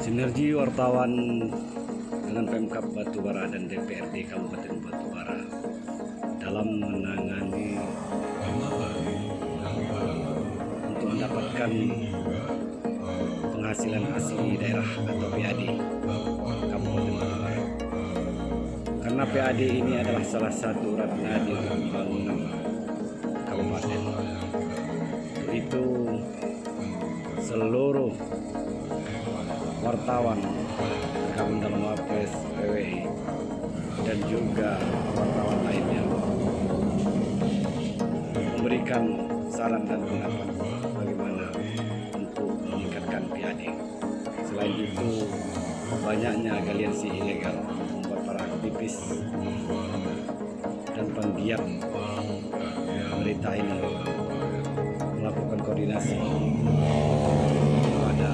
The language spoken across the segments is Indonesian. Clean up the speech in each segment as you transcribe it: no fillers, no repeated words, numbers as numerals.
Sinergi wartawan dengan Pemkab Batubara dan DPRD Kabupaten Batubara dalam menangani untuk mendapatkan penghasilan asli daerah atau PAD Kabupaten Batubara. Karena PAD ini adalah salah satu urat nadi pembangunan kabupaten. Untuk itu seluruh wartawan tergabung dalam Wapres PWI dan juga wartawan lainnya memberikan saran dan pendapat bagaimana untuk meningkatkan PAD. Selain itu, banyaknya aliansi ilegal membuat para aktivis dan penggiat berita ini melakukan koordinasi kepada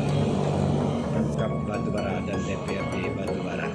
Pemkab Batubara dan DPRD Batubara.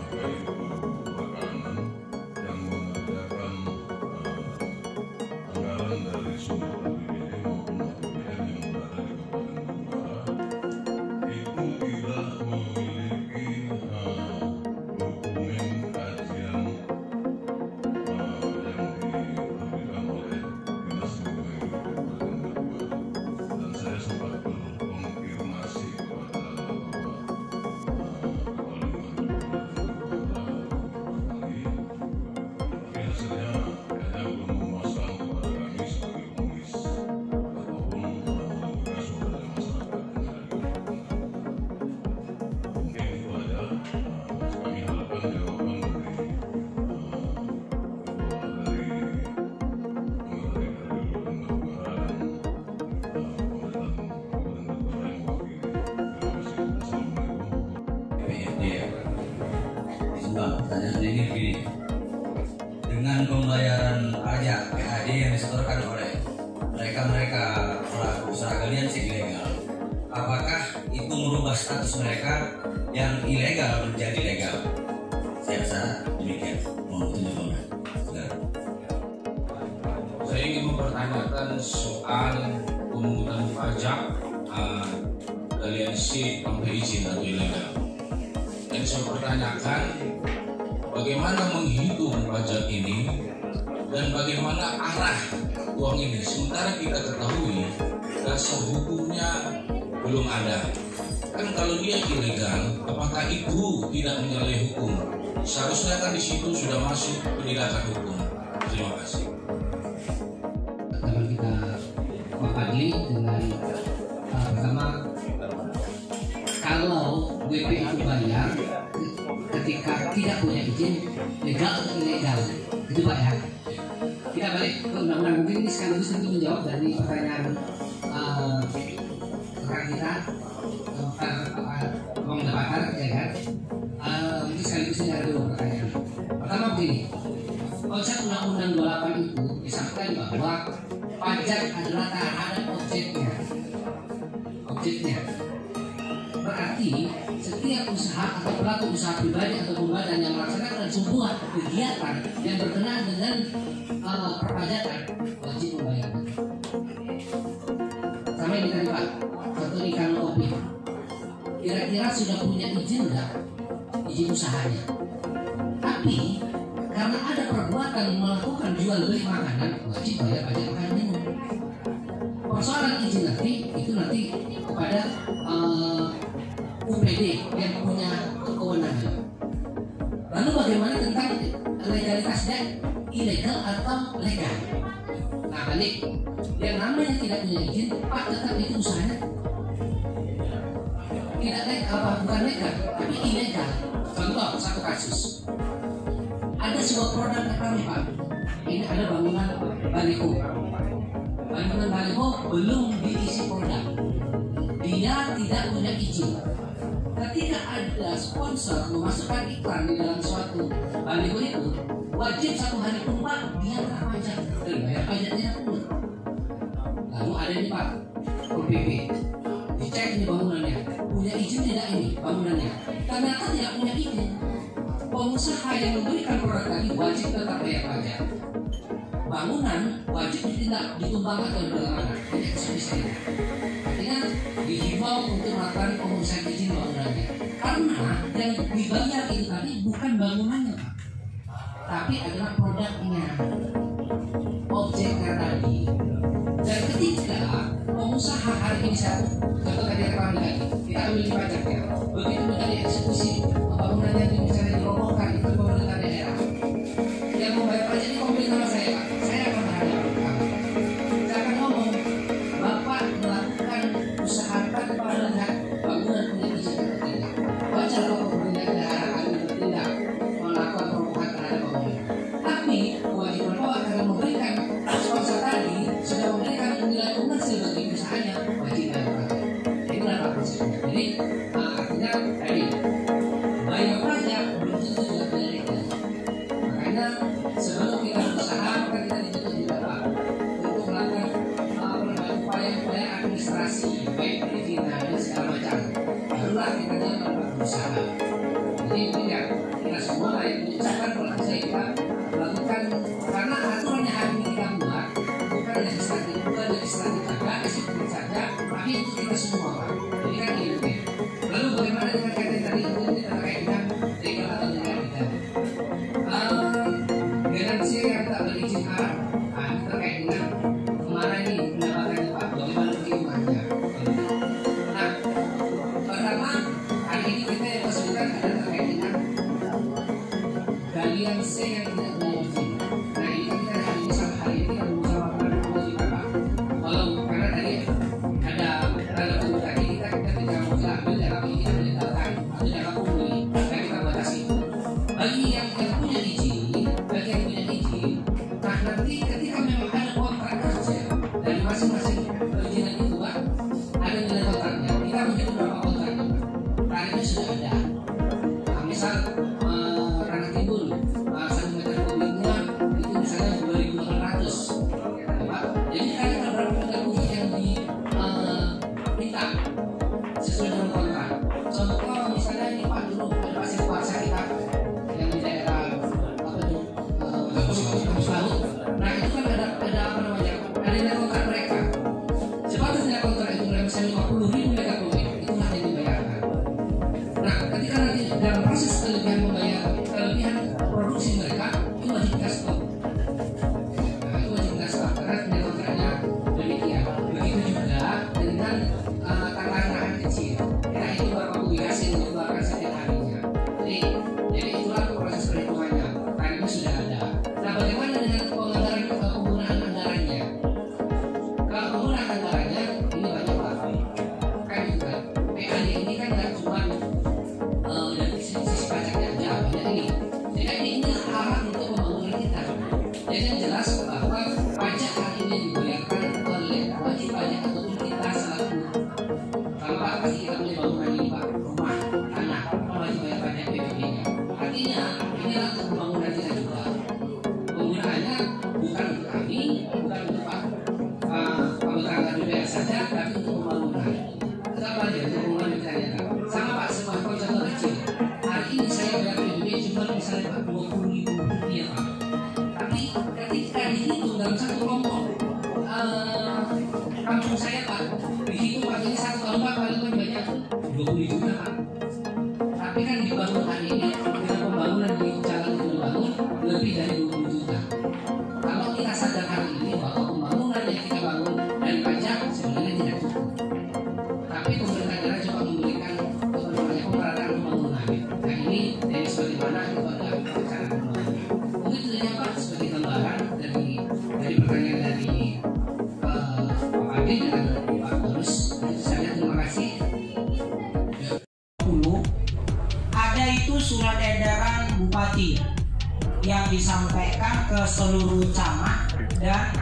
Pertanyaannya ini begini, dengan pembayaran pajak PAD yang disetorkan oleh mereka pelaku usaha aliansi ilegal, apakah itu merubah status mereka yang ilegal menjadi legal? Saya rasa demikian. Mohon tunjukkan. Saya ingin mempertanyakan soal pemungutan pajak aliansi tanpa izin atau ilegal. Yang saya pertanyakan, bagaimana menghitung pajak ini dan bagaimana arah uang ini? Sementara kita ketahui dasar hukumnya belum ada. Kan kalau dia ilegal, apakah itu tidak menyalahi hukum? Seharusnya kan di situ sudah masuk penindakan hukum. Terima kasih. Teman kita Pak Adli dengan pertama, kalau WP itu bayar ketika tidak punya izin, legal atau ilegal, itu Pak ya. Kita balik ke undang-undang, mungkin ini sekaligus untuk menjawab dari pertanyaan rekan kita Bang Bakar, ya kan. Mungkin sekaligus ini ada dua pertanyaan. Pertama begini, konsep Undang-Undang 28 itu disampaikan bahwa pajak adalah terhadap objeknya. Berarti setiap usaha atau pelaku usaha pribadi atau pembadan yang melaksanakan sebuah kegiatan yang berkenaan dengan perpajakan wajib membayar. Sama ini tadi Pak, satu ikan kopi, kira-kira sudah punya izin nggak? Izin usahanya. Tapi karena ada perbuatan melakukan jual beli makanan, wajib bayar pajak makanan minum. Persoalan izin nanti kepada UPD yang punya kewenangan. Lalu bagaimana tentang legalitasnya, ilegal atau legal? Nah tadi yang namanya tidak punya izin, Pak, tetap itu usahanya tidak legal, bukan legal, tapi ilegal. Contoh satu kasus, ada sebuah produk reklame Pak. Ini ada bangunan baliho. Bangunan baliho belum diisi produk. Dia tidak punya izin. Ketika ada sponsor memasukkan iklan di dalam suatu baliho itu, wajib 1 hari pun Pak dia kena pajak dan bayar pajaknya pun. Lalu ada ini Pak, PPP, dicek ini bangunannya, punya izin tidak ini bangunannya? Ternyata tidak punya izin. Pengusaha yang memberikan produk tadi wajib tetap bayar pajak. Bangunan wajib ditumbang atau bagaimana? Ini eksekusi. Artinya dihimbau untuk melakukan pengurusan izin bangunannya. Karena yang dibayar itu tadi bukan bangunannya, Pak, tapi adalah produknya, objeknya tadi. Dan ketika pengusaha hari ini, saya contoh tadi rekam lagi, kita ambil pajak ya, begitu menjadi eksekusi pembangunan yang misalnya dirobohkan itu pemerintah daerah, yang membayar pajak ini komplain sama saya, Pak. Saya akan berhadapan, Pak. Saya akan ngomong, Bapak melakukan usaha tanpa melihat bangunan punya izin atau tidak. Wajar kalau pemerintah daerah akan bertindak melakukan perubahan terhadap bangunan. Tapi kewajiban Bapak akan memberikan sponsor tadi sudah memberikan nilai komersil bagi usahanya, wajib bayar pajak. Itulah Pak prinsipnya. Jadi artinya tadi bayar pajak belum tentu juga legal. Makanya sebelum kita berusaha maka kita dituntut juga Pak untuk melakukan upaya-upaya administrasi baik perizinan dan segala macam. Barulah kita dapat berusaha. Jadi itu ya kita semua yang mengucapkan kalau bisa kita melakukan, karena aturannya hari ini kita buat bukan legislatif saja, eksekutif saja, tapi itu kita semua Pak. Jadi kan gitu ya. Lalu bagaimana dengan kaitan tadi itu terkait dengan legal atau tidak legal? Garansi yang tak berizin A, itu terkait dengan kemarin ini pendapatannya Pak, bagaimana perhitungannya? Nah, pertama hari ini kita yang kesulitan ada terkait dengan galian C yang tidak punya izin. Nah ini kita hari ini sampai hari ini kita mengusahakan kewajiban Pak. Kalau karena tadi ada tanda kutip tadi kita tidak mau ambil dalam ini kita legalkan atau dalam pembeli dan kita batasi. Bagi yang punya izin, bagi yang punya izin, nah nanti ketika memang ada kontrak kerja dari masing-masing perizinan itu Pak, ada nilai kontraknya. Kita menghitung berapa kontraknya Pak. Tarifnya sudah ada. Nah, misal Ranah Timbul, 1 meter kubiknya itu misalnya 2.800, ya, Pak. Jadi ada berapa meter kubik yang diminta sesuai dengan kontrak. Contoh misalnya ini Pak dulu ada pasir kuarsa kita yang di daerah apa itu laut. Nah itu kan ada apa namanya? Ada nilai kontrak mereka. Sebatas nilai kontrak itu misalnya 50.000 meter kubik, itulah yang dibayarkan. Nah ketika nanti dalam proses kelebihan produksi mereka itu wajib kita stop. Nah itu wajib kita stop karena nilai kontraknya demikian. Begitu juga dengan tambahan kecil. Kita itu berapa publikasi yang dikeluarkan setiap harinya. Jadi itulah proses perhitungannya. Tarifnya sudah ada. Nah bagaimana dengan penggunaan anggarannya? Kalau penggunaan anggarannya ini banyak Pak. Kan juga PAD ini kan nggak cuma dari sisi pajaknya aja, banyak ini. Jadi ini alat untuk pembangunan kita. Jadi yang jelas bahwa pajak hari ini dibayarkan oleh wajib pajak ataupun kita selaku kalau pasti kita punya bangunan ini Pak, rumah, tanah, wajib bayar pajak PPP-nya. Artinya inilah untuk pembangunan kita juga. Penggunaannya bukan untuk kami, bukan untuk anggota DPR saja, tapi untuk pembangunan. Sama aja untuk pembangunan misalnya. Sama Pak, sebuah contoh kecil. Hari ini saya bayar PPP cuma misalnya Pak 20.000 rupiah Pak. Tapi ketika dihitung dalam satu kelompok kampung saya Pak, dihitung Pak ini satu kelompok paling banyak 20 juta Pak. Tapi kan dibangun hari ini dengan pembangunan di jalan yang dibangun lebih dari 20 juta. Kalau kita sadar hari ini bahwa pembangunan yang kita bangun dan pajak sebenarnya tidak cukup. Tapi pemerintah daerah coba memberikan pemerataan pembangunan. Nah ini dari sebagaimana itu ada cara pembangunan. Mungkin itu saja Pak sebagai gambaran dari pertanyaan dari Pak Adi dan Pak Terus. Saya terima kasih. Ada itu surat edaran Bupati yang disampaikan ke seluruh camat dan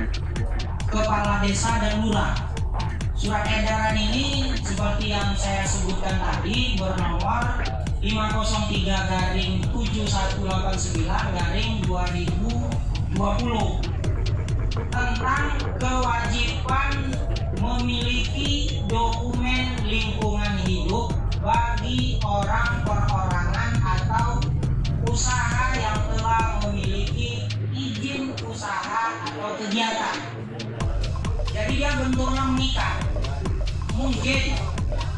kepala desa dan lurah. Surat edaran ini seperti yang saya sebutkan tadi bernomor 503/7189/2020 tentang kewajiban memiliki dokumen lingkungan hidup bagi orang perorangan atau usaha yang telah memiliki izin usaha atau kegiatan. Jadi dia bentuknya mengikat. Mungkin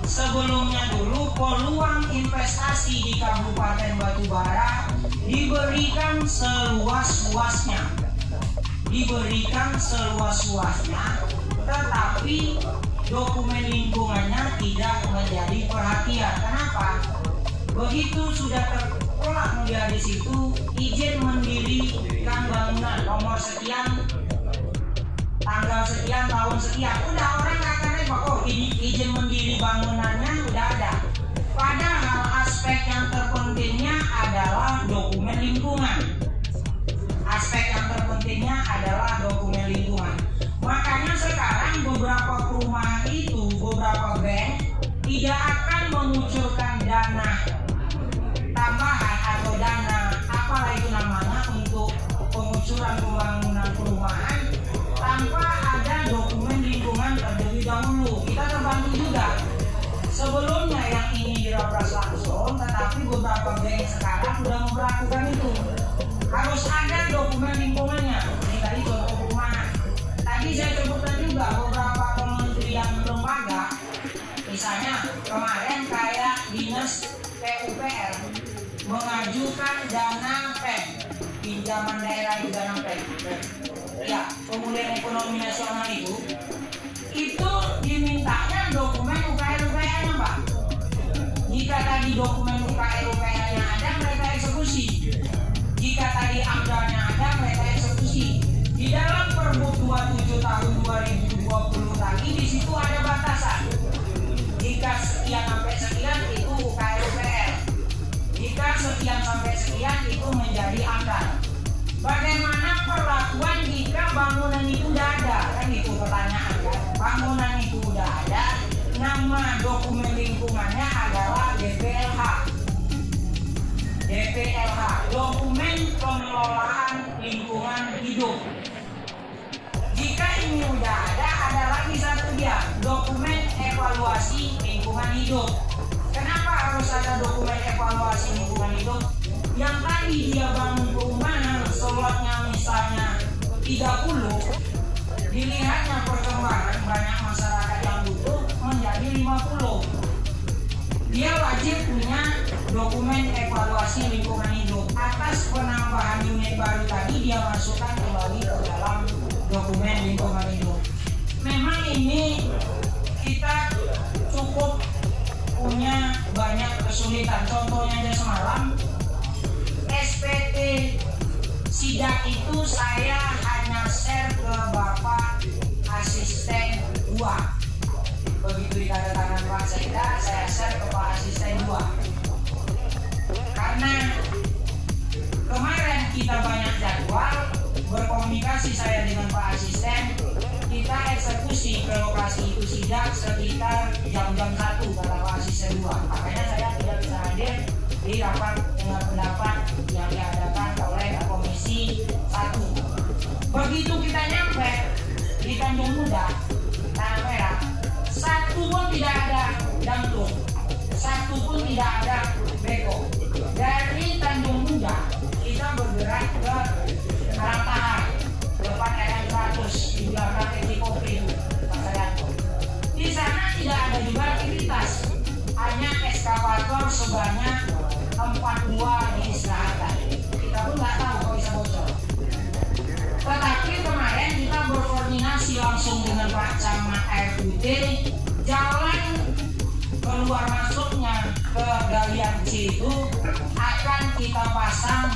sebelumnya dulu peluang investasi investasi di Kabupaten Batubara diberikan seluas-luasnya, tetapi dokumen lingkungannya tidak menjadi perhatian. Kenapa? Begitu sudah tertolak menjadi situ, izin mendirikan bangunan nomor sekian, tanggal sekian, tahun sekian, udah orang akan nembak, oh ini izin mendiri bangunannya udah ada. Padahal aspek yang terpentingnya adalah dokumen lingkungan. Makanya sekarang beberapa perumahan itu, beberapa bank tidak akan mengucurkan dana tambahan atau dana apalah itu namanya untuk pengucuran pembangunan perumahan tanpa ada dokumen lingkungan terlebih dahulu. Kita terbantu juga. Sebelumnya yang ini dirabras langsung, tetapi beberapa bank sekarang sudah memperlakukan itu. Harus ada dokumen lingkungannya. Ini tadi contoh perumahan. Tadi saya sebutkan juga beberapa kementerian lembaga, misalnya kemarin kayak Dinas PUPR mengajukan dana PEN, pinjaman daerah di dana PEN. Ya, pemulihan ekonomi nasional itu dimintanya dokumen UKR-UKR-nya, Pak. Jika tadi dokumen UKR-UKR-nya ada, mereka eksekusi. Jika tadi anggarannya ada, mereka eksekusi. Di dalam Pergub 27 tahun 2020 tadi, di situ ada batasan. Jika sekian sampai sekian itu UKR-UKR. Jika sekian sampai sekian itu menjadi anggaran. Bagaimana perlakuan jika bangunan itu sudah ada? Kan itu pertanyaan kan. Bangunan itu sudah ada, nama dokumen lingkungannya adalah DPLH. Dokumen pengelolaan lingkungan hidup. Jika ini sudah ada lagi satu dia, dokumen evaluasi lingkungan hidup. Kenapa harus ada dokumen evaluasi lingkungan hidup? Yang tadi dia bangun perumahan, slotnya misalnya 30, dilihatnya perkembangan banyak masyarakat yang butuh menjadi 50. Dia wajib punya dokumen evaluasi lingkungan hidup. Atas penambahan unit baru tadi dia masukkan kembali ke dalam dokumen lingkungan hidup. Memang ini kita cukup punya banyak kesulitan. Contohnya aja semalam SPT sidak itu saya hanya share ke Bapak Asisten 2. Begitu ditandatangan Pak Sekda, saya share ke Pak Asisten 2. Karena kemarin kita banyak jadwal, berkomunikasi saya dengan Pak Asisten, kita eksekusi ke lokasi itu sidak sekitar jam-jam 1 kata Pak Asisten 2. Makanya saya tidak bisa hadir di rapat dengan pendapat yang diadakan oleh Komisi 1. Begitu kita nyampe di Tanjung Muda, Tanah Merah, satu pun tidak ada jantung, satu pun tidak ada beko. Dari Tanjung Muda kita bergerak ke Karangtahar, depan RM 100 di belakang Eki Kopi itu, Pak Sayanto. Di sana tidak ada juga aktivitas, hanya eskavator sebanyak 42 diistirahatkan. Kita pun nggak tahu kalau bisa bocor. Tetapi kemarin kita berkoordinasi langsung dengan Pak Camat Air Putih, jalan keluar masuknya ke Galian C itu akan kita pasang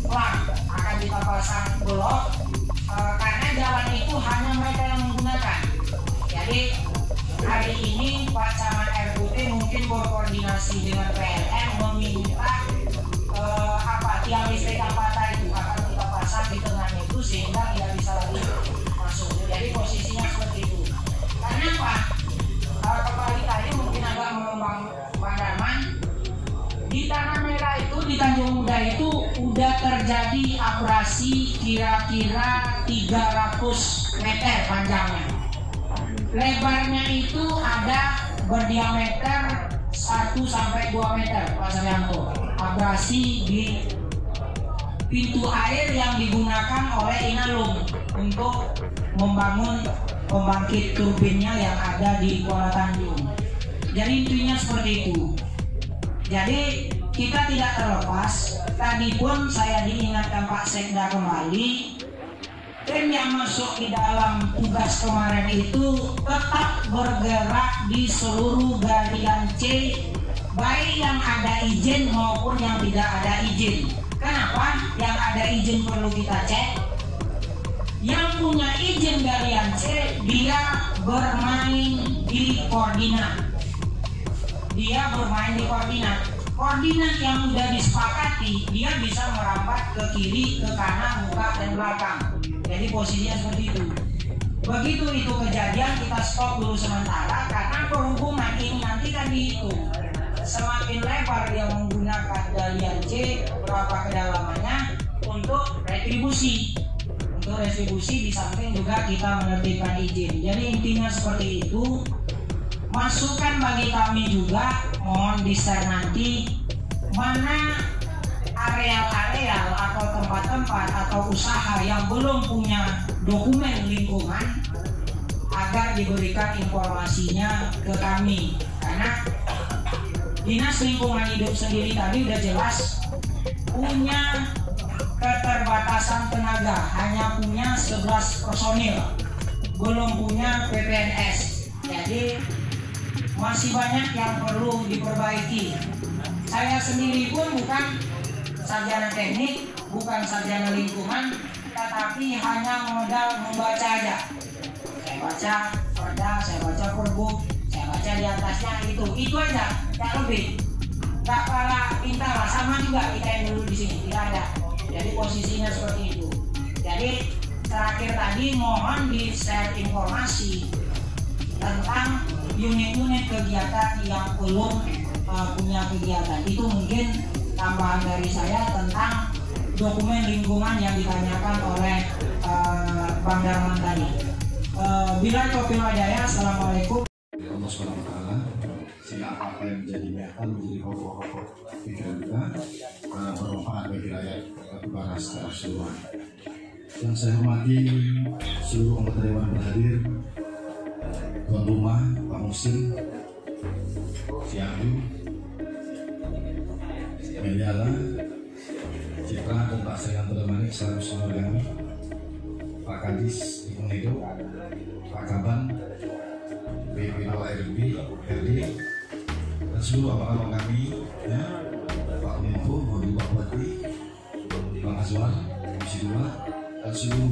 plat, akan kita pasang blok, karena jalan itu hanya mereka yang menggunakan. Jadi hari ini Pak Camat Air Putih mungkin berkoordinasi dengan PLN meminta tiang listrik Avata itu akan kita pasang di tengahnya itu sehingga tidak bisa lagi masuk. Jadi posisinya seperti itu. Karena apa? Kembali tadi mungkin agak mengembang Pandaman. Di Tanah Merah itu, di Tanjung Muda itu udah terjadi abrasi kira-kira 300 meter panjangnya. Lebarnya itu ada berdiameter 1 sampai 2 meter, Pak Sayanto. Abrasi di pintu air yang digunakan oleh Inalum untuk membangun pembangkit turbinnya yang ada di Kuala Tanjung. Jadi intinya seperti itu. Jadi kita tidak terlepas. Tadi pun saya diingatkan Pak Sekda kembali, tim yang masuk di dalam tugas kemarin itu tetap bergerak di seluruh galian C, baik yang ada izin maupun yang tidak ada izin. Kenapa? Yang ada izin perlu kita cek. Yang punya izin galian C, dia bermain di koordinat. Koordinat yang sudah disepakati, dia bisa merambat ke kiri, ke kanan, muka, dan belakang. Jadi posisinya seperti itu. Begitu itu kejadian, kita stop dulu sementara, karena perhubungan ini nanti kan dihitung. Semakin lebar dia menggunakan galian C, berapa kedalamannya, untuk retribusi. Untuk retribusi di samping juga kita menertibkan izin. Jadi intinya seperti itu. Masukan bagi kami juga, mohon di-share nanti mana areal-areal atau tempat-tempat atau usaha yang belum punya dokumen lingkungan agar diberikan informasinya ke kami. Karena Dinas Lingkungan Hidup sendiri tadi udah jelas punya keterbatasan tenaga, hanya punya 11 personil, belum punya PPNS. Jadi masih banyak yang perlu diperbaiki. Saya sendiri pun bukan sarjana teknik, bukan sarjana lingkungan, tetapi hanya modal membaca aja. Saya baca perda, saya baca perbuk, saya baca di atasnya itu aja, tidak lebih. Gak kalah pintar lah, sama juga kita yang dulu di sini, tidak ada. Jadi posisinya seperti itu. Jadi terakhir tadi mohon di-share informasi tentang unit-unit kegiatan yang belum punya kegiatan. Itu mungkin tambahan dari saya tentang dokumen lingkungan yang ditanyakan oleh Bang Darman tadi. Bila taufiq wal hidayah, assalamualaikum. Allah SWT, sehingga apa yang menjadi nyata menjadi pokok-pokok pikiran kita bermanfaat bagi rakyat Batubara secara keseluruhan. Yang saya hormati seluruh anggota dewan berhadir, tuan rumah, Pak Musim, Cianju, Meliala, Citra, dan Pak Srianto Manik selaku sumber kami, Pak Kadis, Lingkungan Hidup, Pak Kaban, BP RB, RD, dan seluruh abang-abang kami, ya, Pak Menko, Pak Bupati, Bang Azwar, Komisi 2, dan seluruh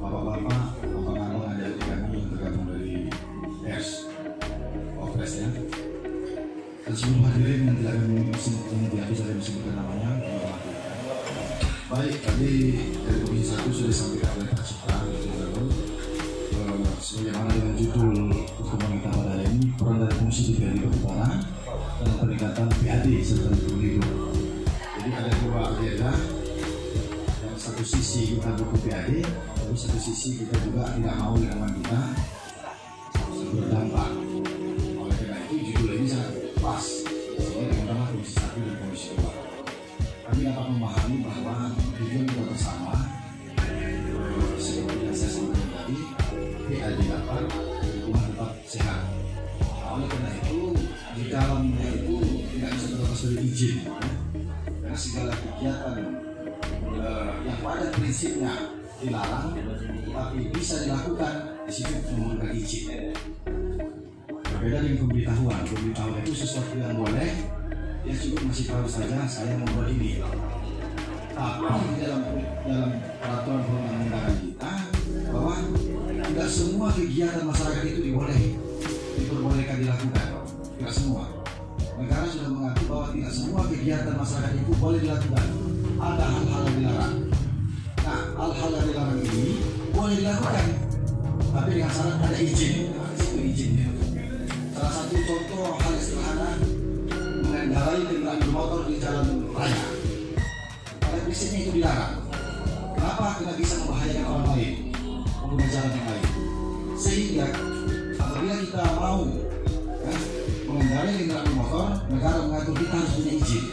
bapak-bapak, abang-abang adik kami yang tergabung dari PERS, Opres, ya, dan seluruh hadirin yang tidak bisa disebutkan namanya. Baik, tadi dari Komisi 1 sudah disampaikan oleh Pak Cipta, sebagaimana dengan judul pertemuan kita pada hari ini, peran dari fungsi DPRD Batubara dan peningkatan PAD serta lingkungan hidup. Jadi ada dua agenda. Yang satu sisi kita butuh PAD, tapi satu sisi kita juga tidak mau lingkungan kita berdampak. Oleh karena itu judul ini sangat pas, sehingga diundanglah Komisi 1 dan Komisi 2. Kami dapat memahami bahwa tujuan kita bersama, seperti yang saya sampaikan tadi, PAD dapat, lingkungan tetap sehat. Oleh karena itu, di dalamnya itu tidak bisa terlepas dari izin, karena segala kegiatan yang pada prinsipnya dilarang, tapi bisa dilakukan di situ memerlukan izin. Berbeda dengan pemberitahuan itu sesuatu yang boleh, ya cukup masih tahu saja saya membuat ini. Tapi dalam peraturan perundang-undangan kita bahwa tidak semua kegiatan masyarakat itu diperbolehkan dilakukan. Tidak semua. Negara sudah mengatur bahwa tidak semua kegiatan masyarakat itu boleh dilakukan. Ada hal-hal yang dilarang. Nah, hal-hal yang dilarang ini boleh dilakukan, tapi dengan syarat ada izin. Nah, itu izinnya. Salah satu contoh hal yang sederhana, mengendarai kendaraan bermotor di jalan raya. Pada prinsipnya itu dilarang. Kenapa? Karena bisa membahayakan orang lain, pengguna jalan yang lain. Sehingga apabila kita mau mengendarai kendaraan bermotor, negara mengatur kita harus punya izin.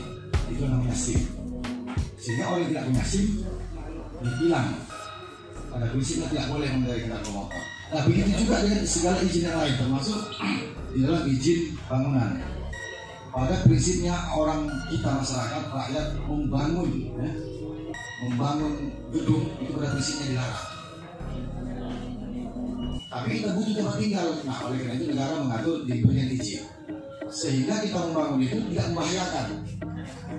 Itu namanya SIM. Sehingga orang yang tidak punya SIM dibilang pada prinsipnya tidak boleh mengendarai kendaraan bermotor. Nah, begitu juga dengan segala izin yang lain, termasuk di dalam izin bangunan. pada prinsipnya orang kita masyarakat rakyat membangun gedung itu pada prinsipnya dilarang. Tapi kita butuh tempat tinggal. Nah, oleh karena itu negara mengatur diberikan izin sehingga kita membangun itu tidak membahayakan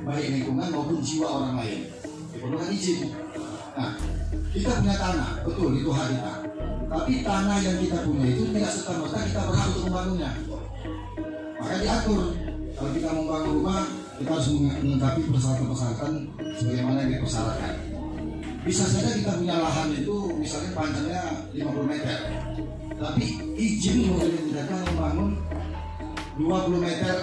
baik lingkungan maupun jiwa orang lain. Diperlukan izin. Nah, kita punya tanah, betul itu hak kita. Tapi tanah yang kita punya itu tidak serta-merta kita berhak untuk membangunnya. Maka diatur. Kalau kita membangun rumah, kita harus melengkapi persyaratan-persyaratan sebagaimana yang dipersyaratkan. Bisa saja kita punya lahan itu misalnya panjangnya 50 meter, tapi izin membolehkan membangun 20 meter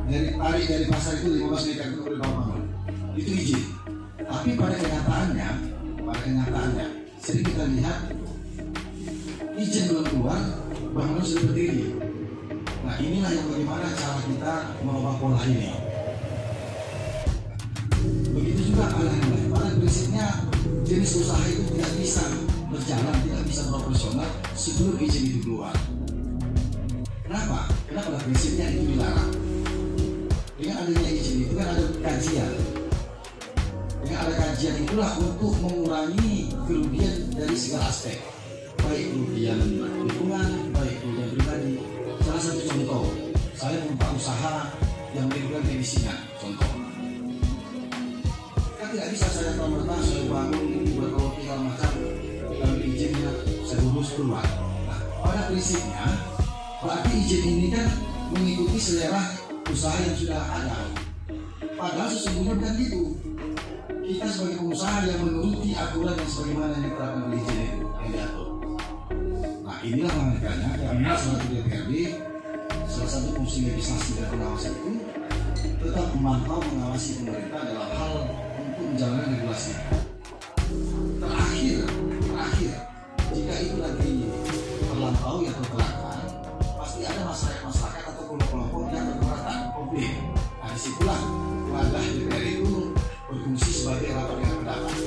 dari pasar itu 15 meter itu boleh bangun. Itu izin. Tapi pada kenyataannya sering kita lihat izin belum keluar, bangunan sudah berdiri. Nah, inilah yang bagaimana cara kita merubah pola ini. Begitu juga hal yang lain. Pada prinsipnya jenis usaha itu tidak bisa berjalan, tidak bisa profesional sebelum izin itu keluar. Kenapa? Karena pada prinsipnya itu dilarang. Dengan adanya izin itu kan ada kajian. Dengan ada kajian itulah untuk mengurangi kerugian dari segala aspek, baik kerugian lingkungan, baik kerugian pribadi. Salah satu contoh, saya membuka usaha yang menimbulkan kemiskinan. Contoh, kan tidak bisa saya merta saya bangun buat roti segala macam, lalu izinnya saya urus keluar. Nah, pada prinsipnya berarti izin ini kan mengikuti selera usaha yang sudah ada. Padahal sesungguhnya bukan gitu. Kita sebagai pengusaha yang menuruti aturan yang sebagaimana yang diterapkan oleh izin itu yang diatur. Nah, inilah makanya kami selaku DPRD, salah satu fungsi legislasi dan pengawasan itu tetap memantau mengawasi pemerintah dalam hal untuk menjalankan regulasi. Terakhir, jika itu nanti terlampaui atau terlakukan, pasti ada masyarakat atau kelompok-kelompok yang berkeberatan konflik. Nah, disitulah wadah DPR itu berfungsi sebagai rapat dengan pendapat.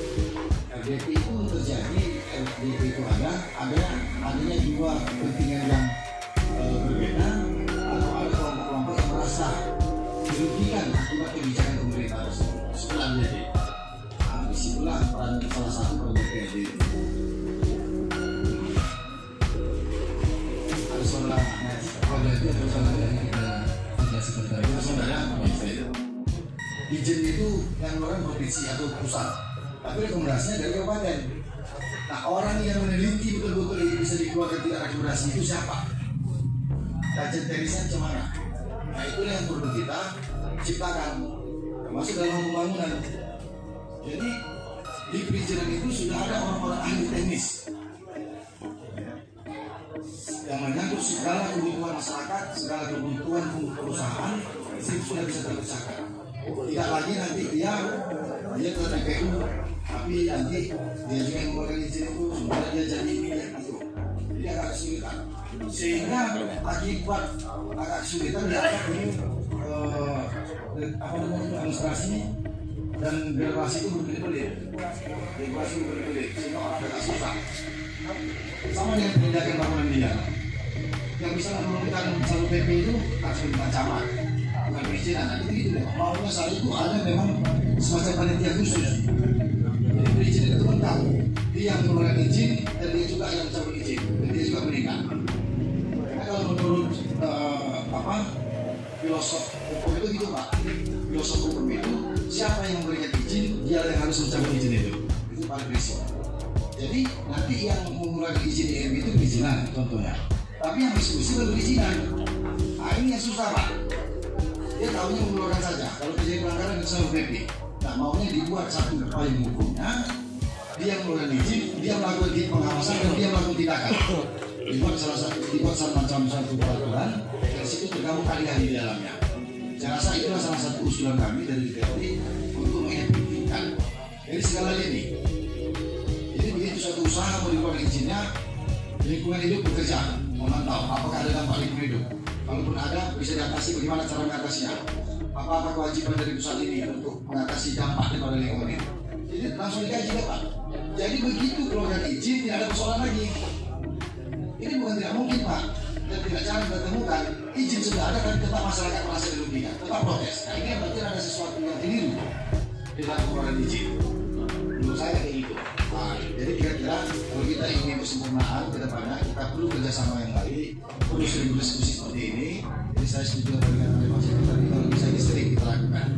RDP itu terjadi, RDP itu adanya dua kepentingan yang berbeda, atau ada kelompok-kelompok yang merasa dirugikan akibat kebijakan pemerintah tersebut. Disitulah menjadi. Nah, disitulah peran salah satu peran DPRD. Ada soal izin itu yang keluaran provinsi atau pusat, tapi rekomendasinya dari kabupaten. Nah, orang yang meneliti betul-betul ini bisa dikeluarkan tidak rekomendasi itu siapa? Kajian teknisnya macam mana? Nah, itulah yang perlu kita ciptakan, termasuk dalam pembangunan. Jadi di perizinan itu sudah ada orang-orang ahli teknis yang menyangkut segala kebutuhan masyarakat, segala kebutuhan perusahaan, itu sudah bisa terpecahkan. Tidak lagi nanti dia ke TPU, tapi nanti dia juga yang mengeluarkan izin itu, sebenarnya dia jadi ini itu. Jadi agak kesulitan. Sehingga akibat agak kesulitan dianggap ini administrasi dan birokrasi itu berbelit-belit. Birokrasi berbelit, sehingga orang agak susah. Sama dengan penindakan bangunan liar. Yang bisa menurunkan satu PP itu harus minta camat, bukan perizinan. Nah, itu gitu. Maunya saya itu ada memang semacam panitia khusus. Jadi perizinan itu lengkap. Dia yang mengeluarkan izin dan dia juga yang mencabut izin. Dan dia juga berikan. Karena kalau menurut filosof hukum itu gitu Pak. Filosof hukum itu siapa yang memberikan izin, dia yang harus mencabut izin itu. Itu paling prinsip. Jadi nanti yang mengeluarkan izin di RW itu perizinan contohnya. Tapi yang diskusi baru perizinan. Nah, ini yang susah Pak. Dia tahunya mengeluarkan saja. Kalau terjadi pelanggaran itu sama PP. Nah, maunya dibuat satu payung hukumnya. Dia mengeluarkan izin, dia melakukan pengawasan dan dia melakukan tindakan. Dibuat satu peraturan. Dari situ tergabung ahli-ahli di dalamnya. Saya rasa itulah salah satu usulan kami dari DPRD untuk mengefektifkan. Jadi segala ini. Jadi begitu suatu usaha mau dikeluarkan izinnya, lingkungan hidup bekerja memantau apakah ada dampak lingkungan hidup. Kalaupun ada, bisa diatasi, bagaimana cara mengatasinya. Apa kewajiban dari pusat ini untuk mengatasi dampak daripada lingkungan hidup. Jadi langsung dikaji Pak. Jadi begitu keluarkan izin tidak ada persoalan lagi. Ini bukan tidak mungkin Pak, dan tidak jarang kita temukan. izin sudah ada tapi tetap masyarakat merasa dirugikan, tetap protes. Nah ini berarti ada sesuatu yang keliru dalam pengeluaran izin. Menurut saya kayak gitu. Nah, jadi kira-kira kalau kita ingin kesempurnaan ke depannya, kita perlu kerjasama yang baik, perlu sering berdiskusi seperti ini. Jadi saya setuju dengan Mas Eko tadi, kalau bisa ini sering kita lakukan.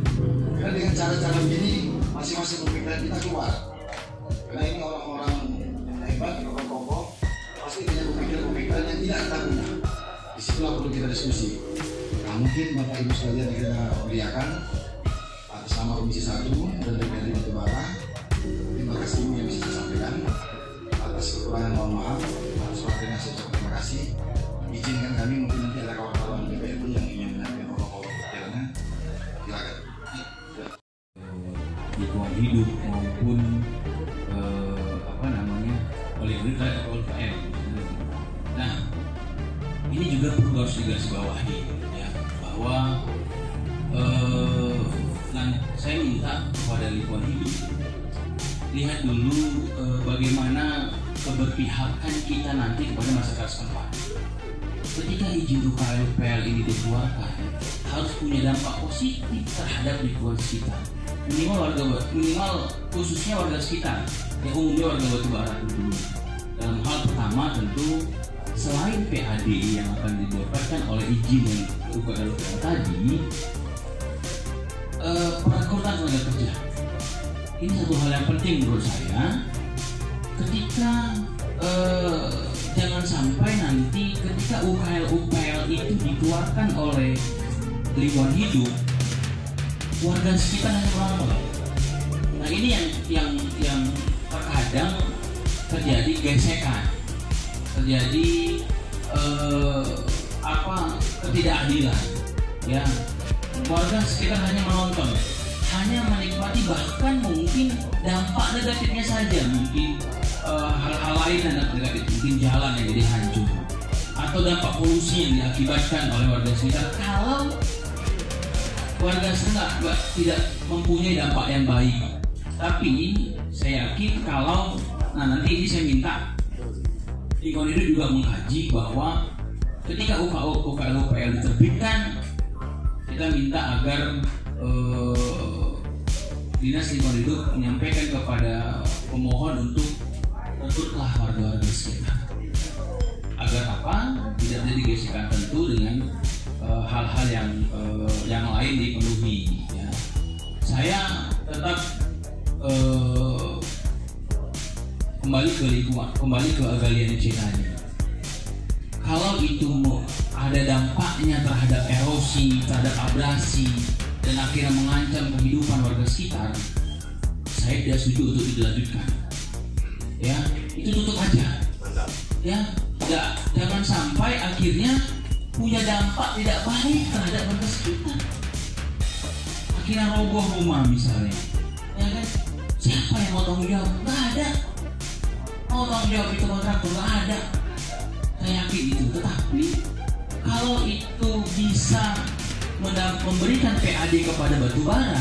Karena dengan cara-cara begini, masing-masing pemikiran kita keluar. Karena ini orang-orang hebat, orang kokoh, pasti punya pemikiran-pemikiran yang tidak kita punya. Disitulah perlu kita diskusi. Nah mungkin Bapak Ibu sekalian kita beriakan atas nama Komisi 1 dan DPRD Batubara. Terima kasih yang bisa saya sampaikan. Atas kekurangan mohon maaf. Atas waktunya saya ucapkan terima kasih. Izinkan kami mungkin nanti ada kawan-kawan DPRD yang ingin menyampaikan pokok-pokok pikirannya. Silakan. Lingkungan hidup maupun oleh UKM. Nah, ini juga perlu harus digarisbawahi ya, bahwa saya minta kepada lingkungan hidup lihat dulu bagaimana keberpihakan kita nanti kepada masyarakat setempat. Ketika izin UKL ini dikeluarkan, harus punya dampak positif terhadap lingkungan sekitar. Minimal khususnya warga sekitar, yang umumnya warga Batubara dulu. Dalam hal pertama tentu selain PAD yang akan didapatkan oleh izin yang UKL tadi, perekrutan tenaga kerja. Ini satu hal yang penting menurut saya. Ketika jangan sampai nanti ketika UKL itu dikeluarkan oleh lingkungan hidup, warga sekitar hanya menonton. Nah ini yang terkadang terjadi gesekan, terjadi ketidakadilan. Ya, warga sekitar hanya menonton, hanya menikmati, bahkan mungkin dampak negatifnya saja, mungkin hal-hal lain yang negatif, mungkin jalan yang jadi hancur, atau dampak polusi yang diakibatkan oleh warga sekitar. Kalau warga sekitar tidak mempunyai dampak yang baik, tapi saya yakin kalau nanti ini saya minta lingkungan hidup juga mengkaji bahwa ketika UKL diterbitkan, kita minta agar Dinas Lingkungan Hidup menyampaikan kepada pemohon untuk rekrutlah warga-warga sekitar. Agar apa? Tidak terjadi gesekan, tentu dengan hal-hal yang lain dipenuhi. Ya. Saya tetap kembali ke lingkungan, kembali ke Agalia Nicetani. Kalau itu ada dampaknya terhadap erosi, terhadap abrasi, dan akhirnya mengancam kehidupan warga sekitar, saya tidak setuju untuk dilanjutkan. Ya, itu tutup aja. Ya, jangan sampai akhirnya punya dampak tidak baik terhadap warga sekitar. Akhirnya roboh rumah misalnya, ya kan? Siapa yang mau tanggung jawab? Nggak ada. Mau tanggung jawab itu kontraktor? Nggak ada. Saya yakin itu. Tetapi kalau itu bisa memberikan PAD kepada Batubara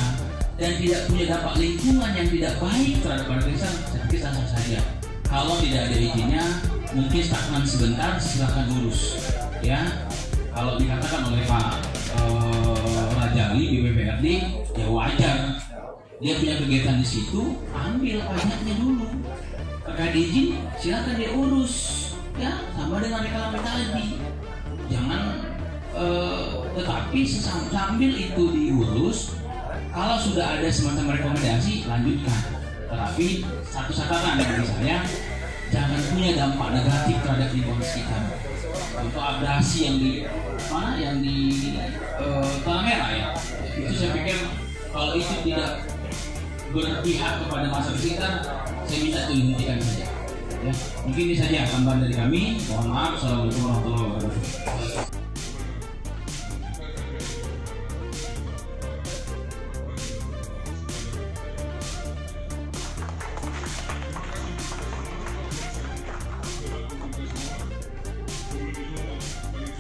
dan tidak punya dampak lingkungan yang tidak baik terhadap warga desa, saya pikir sah-sah saja. Kalau tidak ada izinnya, mungkin stagnan sebentar, silakan urus. Ya, kalau dikatakan oleh Pak Rajali BPPRD, ya wajar. Dia punya kegiatan di situ, ambil pajaknya dulu. Terkait izin, silakan diurus. Ya, sama dengan reklamasi tadi. Jangan, tetapi sambil itu diurus, kalau sudah ada semacam rekomendasi, lanjutkan. Tetapi satu catatan dari saya, jangan punya dampak negatif terhadap lingkungan sekitar. Untuk abrasi yang di Palmera ya, itu saya pikir kalau itu tidak berpihak kepada masyarakat sekitar, saya minta itu dihentikan saja. Ya, mungkin ini saja tambahan dari kami. Mohon maaf. Assalamualaikum warahmatullahi wabarakatuh.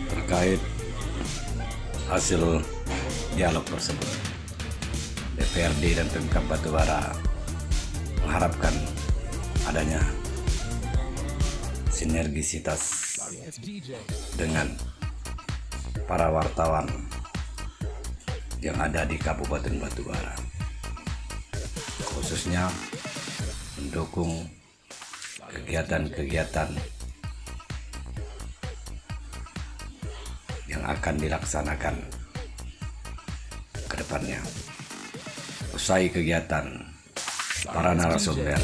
Terkait hasil dialog tersebut, DPRD dan Pemkab Batubara mengharapkan adanya sinergisitas dengan para wartawan yang ada di Kabupaten Batubara, khususnya mendukung kegiatan-kegiatan yang akan dilaksanakan ke depannya. Usai kegiatan, para narasumber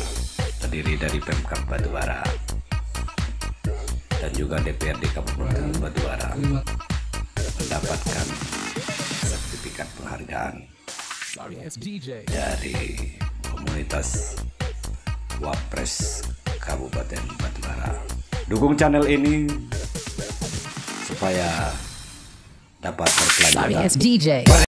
terdiri dari Pemkab Batubara dan juga DPRD Kabupaten Batubara mendapatkan sertifikat penghargaan dari komunitas Wapres Kabupaten Batubara. Dukung channel ini supaya dapat berkelanjutan.